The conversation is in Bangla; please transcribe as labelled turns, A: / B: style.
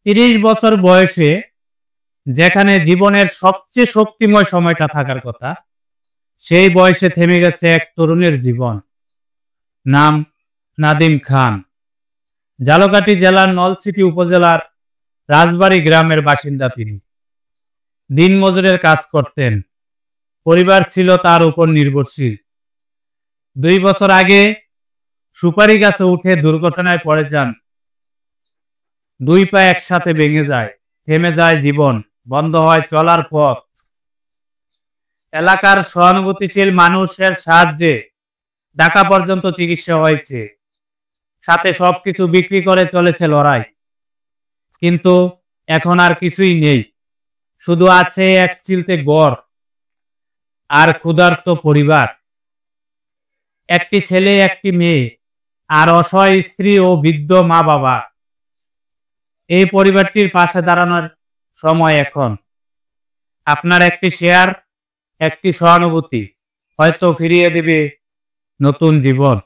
A: 30 বছর বয়সে যেখানে জীবনের সবচেয়ে শক্তিময় সময়টা থাকার কথা, সেই বয়সে থেমে গেছে এক তরুণের জীবন। নাম নাদিম খান। ঝালকাঠি জেলার নলছিটি উপজেলার রাজবাড়ী গ্রামের বাসিন্দা তিনি। দিনমজুরের কাজ করতেন। পরিবার ছিল তার উপর নির্ভরশীল। 2 বছর আগে সুপারি গাছে উঠে দুর্ঘটনায় পড়ে যান। 2 পা একসাথে ভেঙে যায়, থেমে যায় জীবন, বন্ধ হয় চলার পথ। এলাকার সহানুভূতিশীল মানুষের সাহায্যে ঢাকা পর্যন্ত চিকিৎসা হয়েছে। সাথে সবকিছু বিক্রি করে চলেছে লড়াই। কিন্তু এখন আর কিছুই নেই, শুধু আছে এক চিলতে ঘর আর ক্ষুধার্ত পরিবার। একটি ছেলে, একটি মেয়ে, আর অসহায় স্ত্রী ও বৃদ্ধ মা বাবা। এই পরিবারটির পাশে দাঁড়ানোর সময় এখন। আপনার একটি শেয়ার, একটি সহানুভূতি হয়তো ফিরিয়ে দেবে নতুন জীবন।